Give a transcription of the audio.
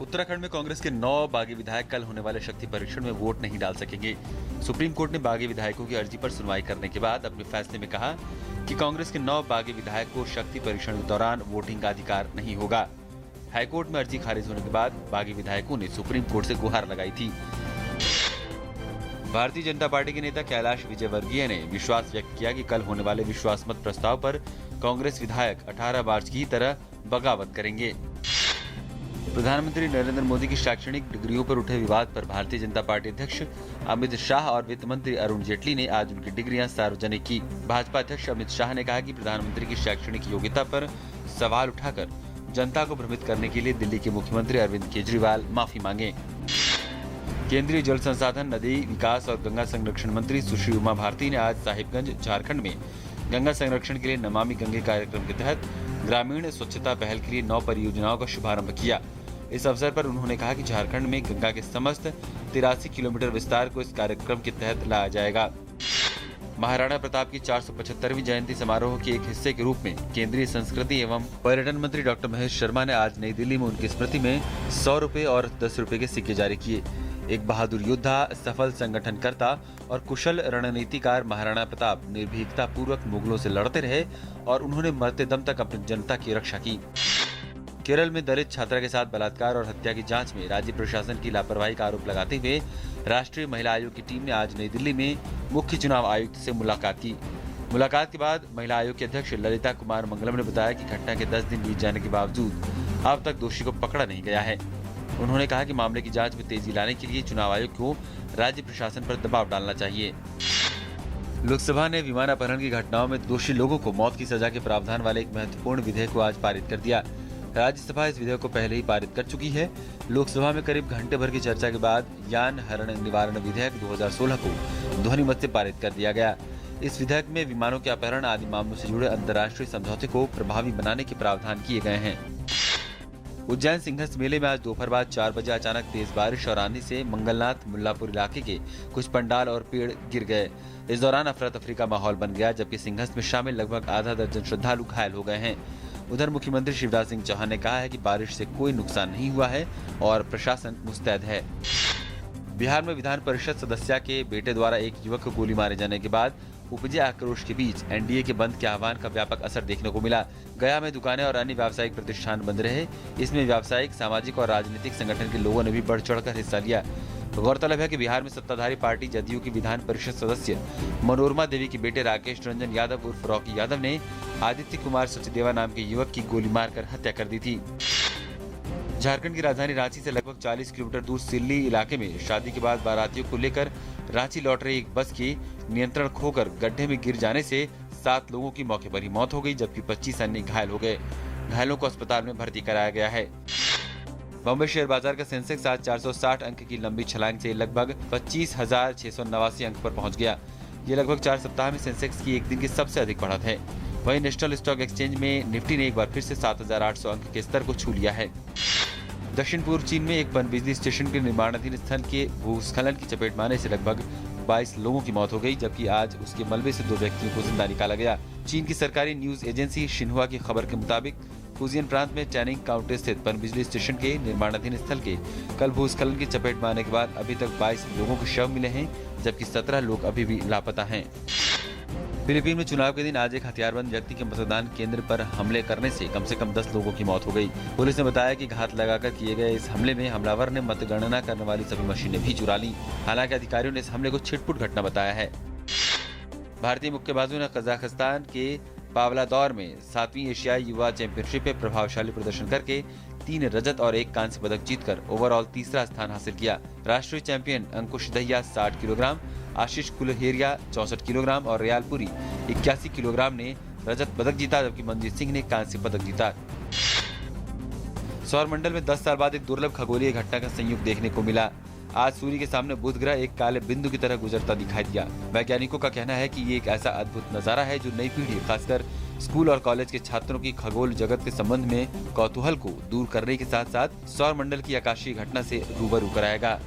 उत्तराखंड में कांग्रेस के 9 बागी विधायक कल होने वाले शक्ति परीक्षण में वोट नहीं डाल सकेंगे। सुप्रीम कोर्ट ने बागी विधायकों की अर्जी पर सुनवाई करने के बाद अपने फैसले में कहा कि कांग्रेस के 9 बागी विधायक को शक्ति परीक्षण के दौरान वोटिंग का अधिकार नहीं होगा। हाईकोर्ट में अर्जी खारिज होने के बाद बागी विधायकों ने सुप्रीम कोर्ट से गुहार लगाई थी। भारतीय जनता पार्टी के नेता कैलाश विजयवर्गीय ने विश्वास व्यक्त किया कि कल होने वाले विश्वास मत प्रस्ताव पर कांग्रेस विधायक 18 मार्च की तरह बगावत करेंगे। प्रधानमंत्री नरेंद्र मोदी की शैक्षणिक डिग्रियों पर उठे विवाद पर भारतीय जनता पार्टी अध्यक्ष अमित शाह और वित्त मंत्री अरुण जेटली ने आज उनकी डिग्रियां सार्वजनिक की। भाजपा अध्यक्ष अमित शाह ने कहा कि प्रधानमंत्री की शैक्षणिक योग्यता पर सवाल उठाकर जनता को भ्रमित करने के लिए दिल्ली के मुख्यमंत्री अरविंद केजरीवाल माफी मांगे। केंद्रीय जल संसाधन, नदी विकास और गंगा संरक्षण मंत्री सुश्री उमा भारती ने आज साहिबगंज, झारखंड में गंगा संरक्षण के लिए नमामि गंगे कार्यक्रम के तहत ग्रामीण स्वच्छता पहल के लिए 9 परियोजनाओं का शुभारंभ किया। इस अवसर पर उन्होंने कहा कि झारखंड में गंगा के समस्त 83 किलोमीटर विस्तार को इस कार्यक्रम के तहत लाया जाएगा। महाराणा प्रताप की 475वीं जयंती समारोह के एक हिस्से के रूप में केंद्रीय संस्कृति एवं पर्यटन मंत्री डॉक्टर महेश शर्मा ने आज नई दिल्ली में उनकी स्मृति में 100 रुपए और 10 रुपए के सिक्के जारी किए। एक बहादुर योद्धा, सफल संगठनकर्ता और कुशल रणनीतिकार महाराणा प्रताप निर्भीकता पूर्वक मुगलों से लड़ते रहे और उन्होंने मरते दम तक अपनी जनता की रक्षा की। केरल में दलित छात्रा के साथ बलात्कार और हत्या की जांच में राज्य प्रशासन की लापरवाही का आरोप लगाते हुए राष्ट्रीय महिला आयोग की टीम ने आज नई दिल्ली में मुख्य चुनाव आयुक्त से मुलाकात की। मुलाकात के बाद महिला आयोग के अध्यक्ष ललिता कुमार मंगलम ने बताया कि घटना के 10 दिन बीत जाने के बावजूद अब तक दोषी को पकड़ा नहीं गया है। उन्होंने कहा कि मामले की जांच में तेजी लाने के लिए चुनाव आयोग को राज्य प्रशासन पर दबाव डालना चाहिए। लोकसभा ने विमान अपहरण की घटनाओं में दोषी लोगों को मौत की सजा के प्रावधान वाले एक महत्वपूर्ण विधेयक को आज पारित कर दिया। राज्यसभा इस विधेयक को पहले ही पारित कर चुकी है। लोकसभा में करीब घंटे भर की चर्चा के बाद यान हरण निवारण विधेयक 2016 को ध्वनि मत से पारित कर दिया गया। इस विधेयक में विमानों के अपहरण आदि मामलों से जुड़े अंतर्राष्ट्रीय समझौते को प्रभावी बनाने के प्रावधान किए गए हैं। उज्जैन सिंहस्थ मेले में आज दोपहर बाद 4 बजे अचानक तेज बारिश और आंधी से मंगलनाथ मुल्लापुर इलाके के कुछ पंडाल और पेड़ गिर गए। इस दौरान अफरा तफरी का माहौल बन गया, जबकि सिंहस्थ में शामिल लगभग आधा दर्जन श्रद्धालु घायल हो गए हैं। उधर मुख्यमंत्री शिवराज सिंह चौहान ने कहा है कि बारिश से कोई नुकसान नहीं हुआ है और प्रशासन मुस्तैद है। बिहार में विधान परिषद सदस्य के बेटे द्वारा एक युवक को गोली मारे जाने के बाद उपजे आक्रोश के बीच एनडीए के बंद के आह्वान का व्यापक असर देखने को मिला। गया में दुकानें और अन्य व्यावसायिक प्रतिष्ठान बंद रहे। इसमें व्यावसायिक, सामाजिक और राजनीतिक संगठन के लोगों ने भी बढ़ चढ़कर हिस्सा लिया। गौरतलब है कि बिहार में सत्ताधारी पार्टी जदयू की विधान परिषद सदस्य मनोरमा देवी के बेटे राकेश रंजन यादव उर्फ रॉकी यादव ने आदित्य कुमार सचदेवा नाम के युवक की गोली मारकर हत्या कर दी थी। झारखंड की राजधानी रांची से लगभग 40 किलोमीटर दूर सिल्ली इलाके में शादी के बाद बारातियों को लेकर रांची लौट रही एक बस की नियंत्रण खोकर गड्ढे में गिर जाने से 7 लोगों की मौके पर ही मौत हो गई, जबकि 25 अन्य घायल हो गए। घायलों को अस्पताल में भर्ती कराया गया है। बॉम्बे शेयर बाजार का सेंसेक्स आज 460 अंक की लंबी छलांग से लगभग 25,689 अंक पर पहुंच गया। ये लगभग 4 सप्ताह में सेंसेक्स की एक दिन की सबसे अधिक बढ़त है। वहीं नेशनल स्टॉक एक्सचेंज में निफ्टी ने एक बार फिर से 7,800 अंक के स्तर को छू लिया है। दक्षिण पूर्व चीन में एक पनबिजली स्टेशन के निर्माणाधीन स्थल के भूस्खलन की चपेट में आने से लगभग 22 लोगों की मौत हो गई, जबकि आज उसके मलबे से 2 व्यक्तियों को जिंदा निकाला गया। चीन की सरकारी न्यूज एजेंसी शिन्हुआ की खबर के मुताबिक फुजियन प्रांत में टैनिंग काउंटी स्थित पनबिजली स्टेशन के निर्माणाधीन स्थल के कल भूस्खलन की चपेट में आने के बाद अभी तक 22 लोगों के शव मिले हैं, जबकि 17 लोग अभी भी लापता हैं। फिलीपीन में चुनाव के दिन आज एक हथियारबंद व्यक्ति के मतदान केंद्र पर हमले करने से कम 10 लोगों की मौत हो गई। पुलिस ने बताया कि घात लगाकर किए गए इस हमले में हमलावर ने मतगणना करने वाली सभी मशीनें भी चुरा लीं। हालांकि अधिकारियों ने इस हमले को छिटपुट घटना बताया है। भारतीय मुक्केबाजों ने कजाकिस्तान के पावलादौर में 7वीं एशियाई युवा चैंपियनशिप में प्रभावशाली प्रदर्शन करके 3 रजत और 1 कांस्य पदक जीतकर ओवरऑल तीसरा स्थान हासिल किया। राष्ट्रीय चैंपियन अंकुश दहिया 60 किलोग्राम, आशीष कुलहेरिया 64 किलोग्राम और रियालपुरी 81 किलोग्राम ने रजत पदक जीता, जबकि मनजीत सिंह ने कांस्य पदक जीता। सौर मंडल में 10 साल बाद एक दुर्लभ खगोलीय घटना का संयोग देखने को मिला। आज सूर्य के सामने बुध ग्रह एक काले बिंदु की तरह गुजरता दिखाई दिया। वैज्ञानिकों का कहना है कि ये एक ऐसा अद्भुत नजारा है जो नई पीढ़ी, खासकर स्कूल और कॉलेज के छात्रों की खगोल जगत के संबंध में कौतूहल को दूर करने के साथ साथ सौर मंडल की आकाशीय घटना से रूबरू कराएगा।